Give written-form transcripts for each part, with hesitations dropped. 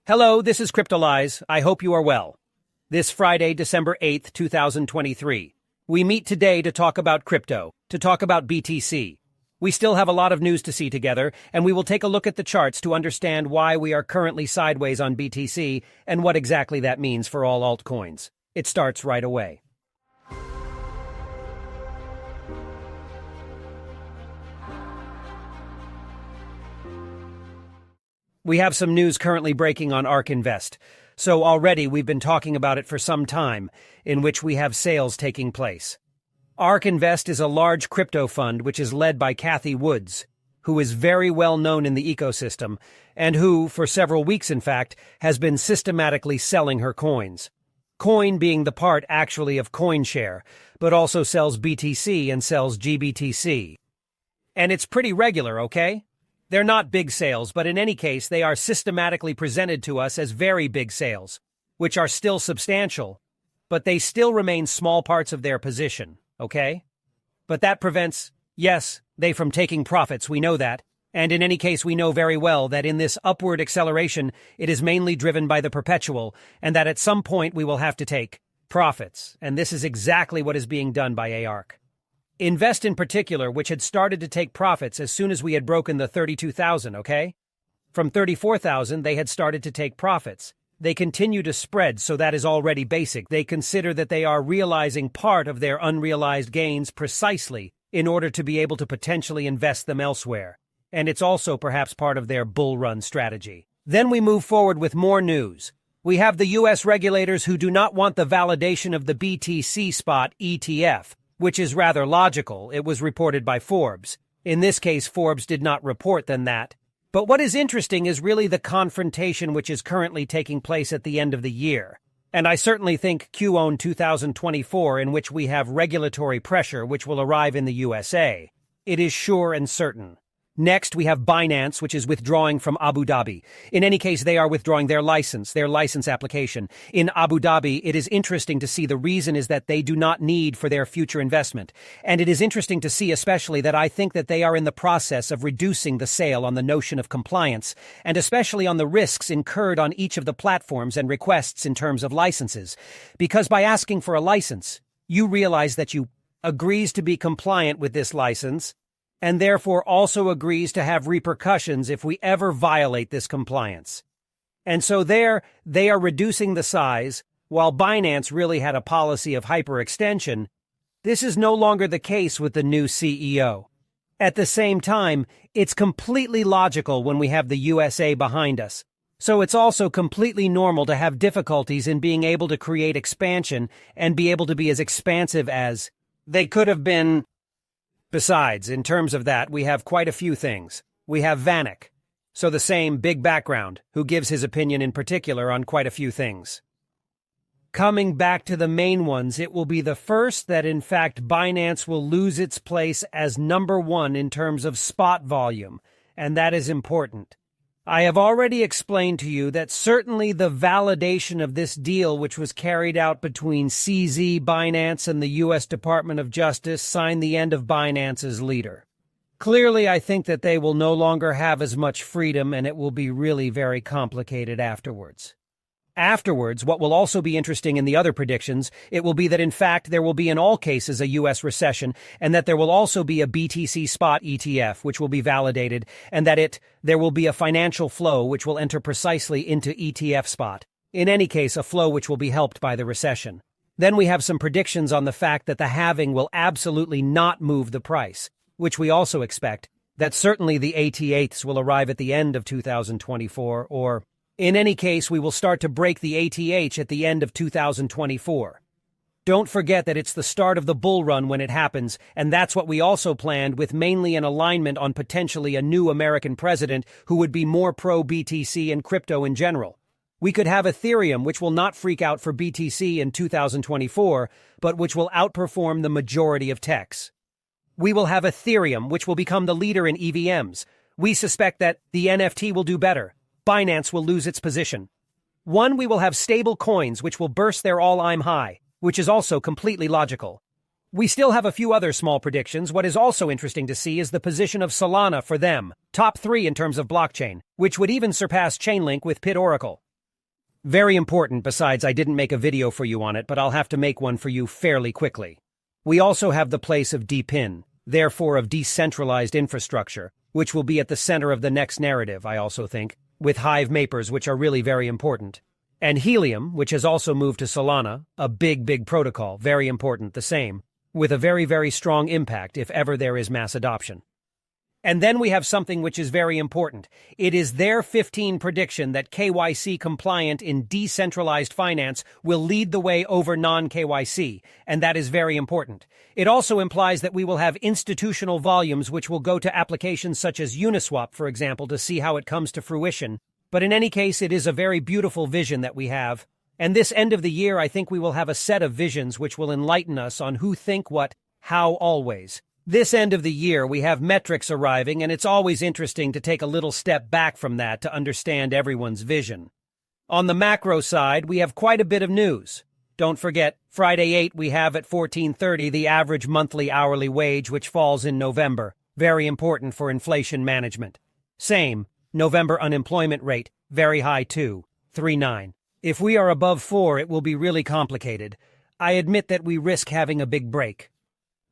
Hello, this is Cryptolyze. I hope you are well. This Friday, December 8th, 2023. We meet today to talk about crypto, to talk about BTC. We still have a lot of news to see together, and we will take a look at the charts to understand why we are currently sideways on BTC and what exactly that means for all altcoins. It starts right away. We have some news currently breaking on ARK Invest. So already we've been talking about it for some time, in which we have sales taking place. ARK Invest is a large crypto fund which is led by Cathie Woods, who is very well known in the ecosystem, and who, for several weeks in fact, has been systematically selling her coins. Coin being the part actually of CoinShare, but also sells BTC and sells GBTC. And it's pretty regular, okay? They're not big sales, but in any case, they are systematically presented to us as very big sales, which are still substantial, but they still remain small parts of their position, okay? But that prevents, yes, they from taking profits, we know that, and in any case, we know very well that in this upward acceleration, it is mainly driven by the perpetual, and that at some point we will have to take profits, and this is exactly what is being done by ARK. Invest in particular, which had started to take profits as soon as we had broken the 32,000, okay? From 34,000, they had started to take profits. They continue to spread, so that is already basic. They consider that they are realizing part of their unrealized gains precisely in order to be able to potentially invest them elsewhere. And it's also perhaps part of their bull run strategy. Then we move forward with more news. We have the U.S. regulators who do not want the validation of the BTC spot ETF, which is rather logical. It was reported by Forbes. In this case, Forbes did not report than that. But what is interesting is really the confrontation which is currently taking place at the end of the year. And I certainly think Q1 2024, in which we have regulatory pressure which will arrive in the USA. It is sure and certain. Next, we have Binance, which is withdrawing from Abu Dhabi. In any case, they are withdrawing their license application. In Abu Dhabi, it is interesting to see the reason is that they do not need for their future investment. And it is interesting to see especially that I think that they are in the process of reducing the sale on the notion of compliance, and especially on the risks incurred on each of the platforms and requests in terms of licenses. Because by asking for a license, you realize that you agrees to be compliant with this license, and therefore also agrees to have repercussions if we ever violate this compliance. And so there, they are reducing the size, while Binance really had a policy of hyperextension. This is no longer the case with the new CEO. At the same time, it's completely logical when we have the USA behind us. So it's also completely normal to have difficulties in being able to create expansion and be able to be as expansive as they could have been. Besides, in terms of that, we have quite a few things. We have Vanek, so the same big background, who gives his opinion in particular on quite a few things. Coming back to the main ones, it will be the first that in fact Binance will lose its place as number one in terms of spot volume, and that is important. I have already explained to you that certainly the validation of this deal, which was carried out between CZ, Binance, and the U.S. Department of Justice, signed the end of Binance's leader. Clearly, I think that they will no longer have as much freedom, and it will be really very complicated afterwards. Afterwards, what will also be interesting in the other predictions, it will be that in fact there will be in all cases a U.S. recession, and that there will also be a BTC spot ETF which will be validated, and that there will be a financial flow which will enter precisely into ETF spot. In any case, a flow which will be helped by the recession. Then we have some predictions on the fact that the halving will absolutely not move the price, which we also expect, that certainly the ATHs will arrive at the end of 2024, or in any case, we will start to break the ATH at the end of 2024. Don't forget that it's the start of the bull run when it happens, and that's what we also planned with mainly an alignment on potentially a new American president who would be more pro-BTC and crypto in general. We could have Ethereum, which will not freak out for BTC in 2024, but which will outperform the majority of techs. We will have Ethereum, which will become the leader in EVMs. We suspect that the NFT will do better. Binance will lose its position. We will have stable coins which will burst their all-time high, which is also completely logical. We still have a few other small predictions. What is also interesting to see is the position of Solana for them, top 3 in terms of blockchain, which would even surpass Chainlink with Pit Oracle. Very important, besides I didn't make a video for you on it, but I'll have to make one for you fairly quickly. We also have the place of DePIN, therefore of decentralized infrastructure, which will be at the center of the next narrative, I also think, with Hive Mapers, which are really very important. And Helium, which has also moved to Solana, a big protocol, very important, the same, with a very strong impact if ever there is mass adoption. And then we have something which is very important. It is their 15 prediction that KYC compliant in decentralized finance will lead the way over non-KYC, and that is very important. It also implies that we will have institutional volumes which will go to applications such as Uniswap, for example, to see how it comes to fruition. But in any case, it is a very beautiful vision that we have. And this end of the year, I think we will have a set of visions which will enlighten us on who think what, how always. This end of the year, we have metrics arriving, and it's always interesting to take a little step back from that to understand everyone's vision. On the macro side, we have quite a bit of news. Don't forget, Friday 8 we have at 14:30 the average monthly hourly wage, which falls in November. Very important for inflation management. Same, November unemployment rate, very high too, 3.9. If we are above 4, it will be really complicated. I admit that we risk having a big break.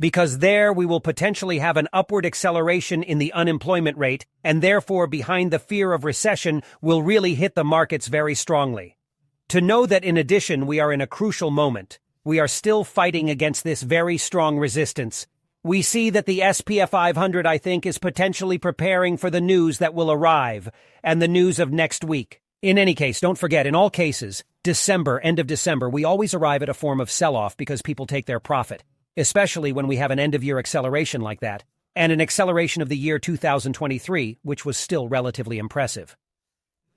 Because there we will potentially have an upward acceleration in the unemployment rate, and therefore behind the fear of recession will really hit the markets very strongly. To know that in addition we are in a crucial moment, we are still fighting against this very strong resistance. We see that the S&P 500, I think, is potentially preparing for the news that will arrive, and the news of next week. In any case, don't forget, in all cases, December, end of December, we always arrive at a form of sell-off because people take their profit. Especially when we have an end-of-year acceleration like that, and an acceleration of the year 2023, which was still relatively impressive.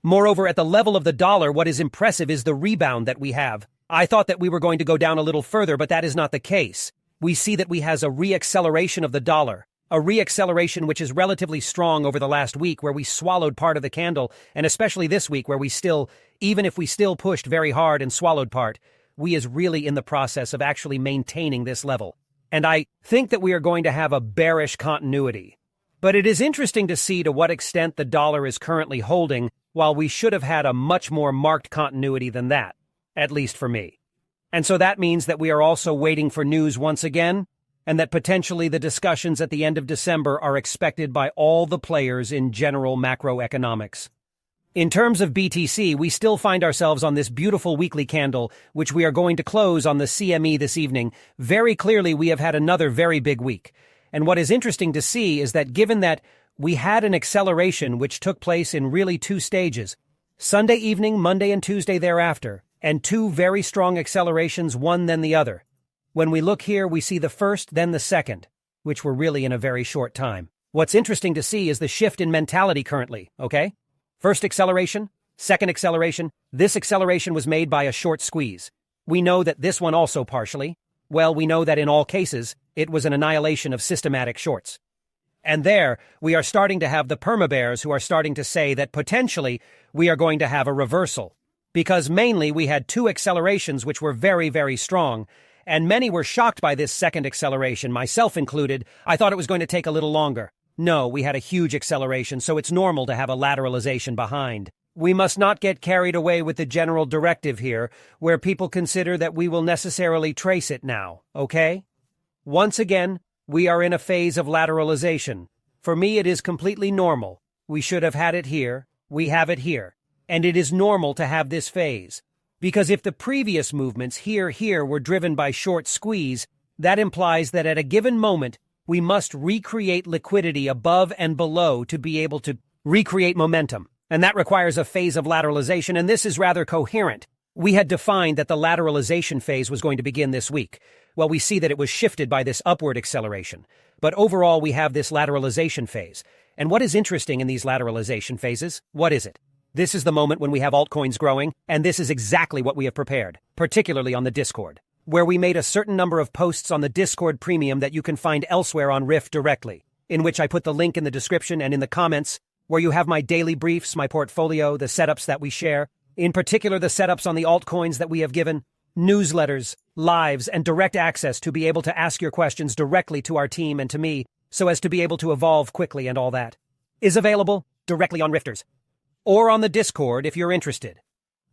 Moreover, at the level of the dollar, what is impressive is the rebound that we have. I thought that we were going to go down a little further, but that is not the case. We see that we has a re-acceleration of the dollar, a re-acceleration which is relatively strong over the last week where we swallowed part of the candle, and especially this week where we still, even if we still pushed very hard and swallowed part, we is really in the process of actually maintaining this level. And I think that we are going to have a bearish continuity. But it is interesting to see to what extent the dollar is currently holding, while we should have had a much more marked continuity than that, at least for me. And so that means that we are also waiting for news once again, and that potentially the discussions at the end of December are expected by all the players in general macroeconomics. In terms of BTC, we still find ourselves on this beautiful weekly candle, which we are going to close on the CME this evening. Very clearly, we have had another very big week. And what is interesting to see is that given that we had an acceleration which took place in really 2 stages, Sunday evening, Monday and Tuesday thereafter, and 2 very strong accelerations, one then the other. When we look here, we see the first, then the second, which were really in a very short time. What's interesting to see is the shift in mentality currently, okay? First acceleration, second acceleration. This acceleration was made by a short squeeze. We know that this one also partially. Well, we know that in all cases, it was an annihilation of systematic shorts. And there, we are starting to have the permabears who are starting to say that potentially we are going to have a reversal. Because mainly we had 2 accelerations which were very strong, and many were shocked by this second acceleration, myself included. I thought it was going to take a little longer. No, we had a huge acceleration, so it's normal to have a lateralization behind. We must not get carried away with the general directive here, where people consider that we will necessarily trace it now, okay? Once again, we are in a phase of lateralization. For me, it is completely normal. We should have had it here, we have it here. And it is normal to have this phase. Because if the previous movements here were driven by short squeeze, that implies that at a given moment, we must recreate liquidity above and below to be able to recreate momentum. And that requires a phase of lateralization, and this is rather coherent. We had defined that the lateralization phase was going to begin this week. Well, we see that it was shifted by this upward acceleration. But overall, we have this lateralization phase. And what is interesting in these lateralization phases? What is it? This is the moment when we have altcoins growing, and this is exactly what we have prepared, particularly on the Discord, where we made a certain number of posts on the Discord Premium that you can find elsewhere on Rift directly, in which I put the link in the description and in the comments, where you have my daily briefs, my portfolio, the setups that we share, in particular the setups on the altcoins that we have given, newsletters, lives, and direct access to be able to ask your questions directly to our team and to me, so as to be able to evolve quickly and all that, is available directly on Rifters, or on the Discord if you're interested.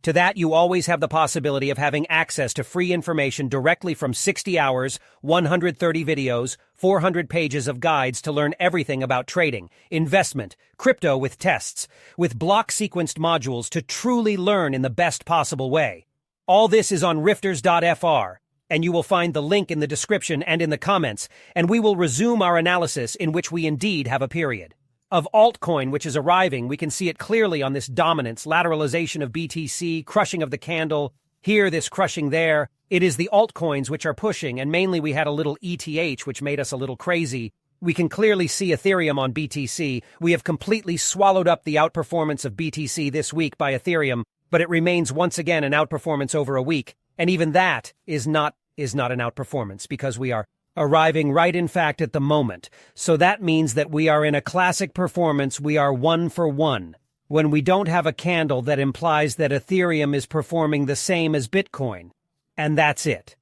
To that, you always have the possibility of having access to free information directly from 60 hours, 130 videos, 400 pages of guides to learn everything about trading, investment, crypto with tests, with block-sequenced modules to truly learn in the best possible way. All this is on rifters.fr, and you will find the link in the description and in the comments, and we will resume our analysis in which we indeed have a period. Of altcoin which is arriving, we can see it clearly on this dominance, lateralization of BTC, crushing of the candle, here this crushing there. It is the altcoins which are pushing, and mainly we had a little ETH which made us a little crazy. We can clearly see Ethereum on BTC. We have completely swallowed up the outperformance of BTC this week by Ethereum, but it remains once again an outperformance over a week, and even that is not an outperformance because we are arriving right in fact at the moment. So that means that we are in a classic performance. We are 1 for 1. When we don't have a candle that implies that Ethereum is performing the same as Bitcoin. And that's it.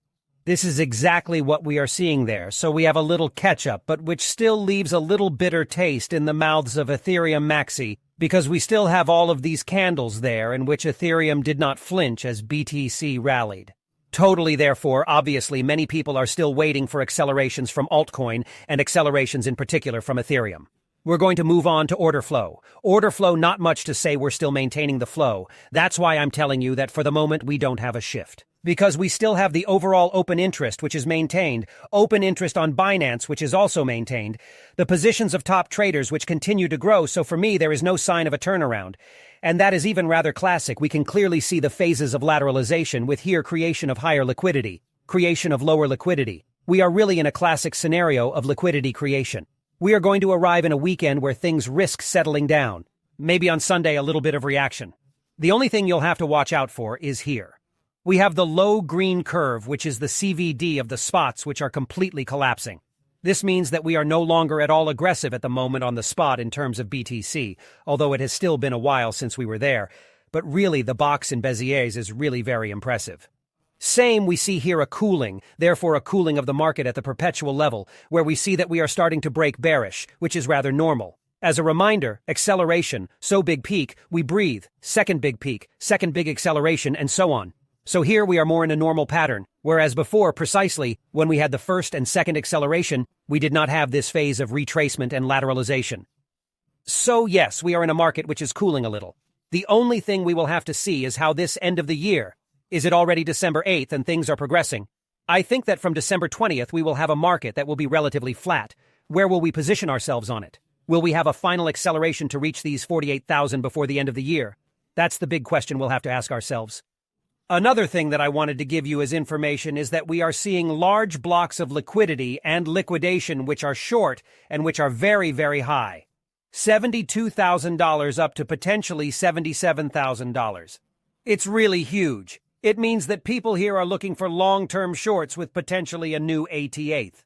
This is exactly what we are seeing there. So we have a little catch-up, but which still leaves a little bitter taste in the mouths of Ethereum Maxi, because we still have all of these candles there in which Ethereum did not flinch as BTC rallied. Totally, therefore, obviously, many people are still waiting for accelerations from altcoin and accelerations in particular from Ethereum. We're going to move on to order flow. Order flow, not much to say, we're still maintaining the flow. That's why I'm telling you that for the moment we don't have a shift. Because we still have the overall open interest, which is maintained, open interest on Binance, which is also maintained, the positions of top traders, which continue to grow, so for me there is no sign of a turnaround. And that is even rather classic. We can clearly see the phases of lateralization with here creation of higher liquidity, creation of lower liquidity. We are really in a classic scenario of liquidity creation. We are going to arrive in a weekend where things risk settling down. Maybe on Sunday a little bit of reaction. The only thing you'll have to watch out for is here. We have the low green curve, which is the CVD of the spots which are completely collapsing. This means that we are no longer at all aggressive at the moment on the spot in terms of BTC, although it has still been a while since we were there. But really, the box in Béziers is really very impressive. Same, we see here a cooling, therefore a cooling of the market at the perpetual level, where we see that we are starting to break bearish, which is rather normal. As a reminder, acceleration, so big peak, we breathe, second big peak, second big acceleration, and so on. So here we are more in a normal pattern, whereas before, precisely, when we had the first and second acceleration, we did not have this phase of retracement and lateralization. So yes, we are in a market which is cooling a little. The only thing we will have to see is how this end of the year. Is it already December 8th and things are progressing? I think that from December 20th we will have a market that will be relatively flat. Where will we position ourselves on it? Will we have a final acceleration to reach these 48,000 before the end of the year? That's the big question we'll have to ask ourselves. Another thing that I wanted to give you as information is that we are seeing large blocks of liquidity and liquidation which are short and which are very, very high. $72,000 up to potentially $77,000. It's really huge. It means that people here are looking for long-term shorts with potentially a new 88th.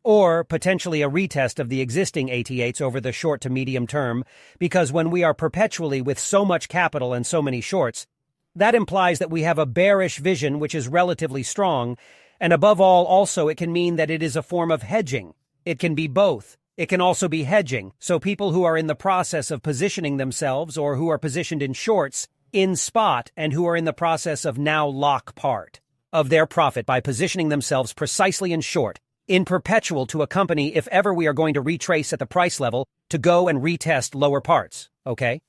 Or potentially a retest of the existing 88s over the short to medium term, because when we are perpetually with so much capital and so many shorts, that implies that we have a bearish vision which is relatively strong, and above all also it can mean that it is a form of hedging. It can be both. It can also be hedging, so people who are in the process of positioning themselves or who are positioned in shorts, in spot, and who are in the process of now lock part of their profit by positioning themselves precisely in short, in perpetual to a company if ever we are going to retrace at the price level to go and retest lower parts, okay?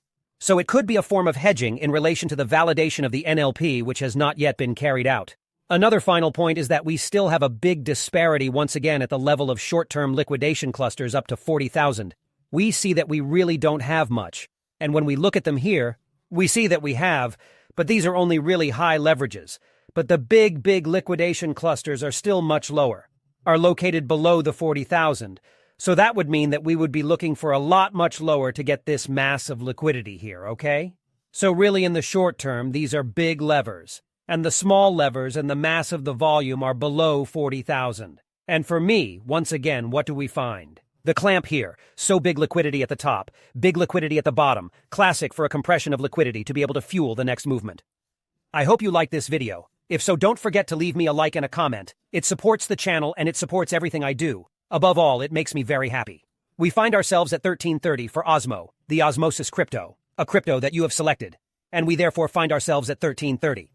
So it could be a form of hedging in relation to the validation of the NLP which has not yet been carried out. Another final point is that we still have a big disparity once again at the level of short-term liquidation clusters up to 40,000. We see that we really don't have much, and when we look at them here, we see that we have, but these are only really high leverages. But the big liquidation clusters are still much lower, are located below the 40,000. So that would mean that we would be looking for a lot much lower to get this mass of liquidity here, okay? So really in the short term, these are big levers, and the small levers and the mass of the volume are below 40,000. And for me, once again, what do we find? The clamp here, so big liquidity at the top, big liquidity at the bottom, classic for a compression of liquidity to be able to fuel the next movement. I hope you liked this video. If so, don't forget to leave me a like and a comment. It supports the channel and it supports everything I do. Above all, it makes me very happy. We find ourselves at 1330 for Osmo, the Osmosis crypto, a crypto that you have selected. and we therefore find ourselves at 1330.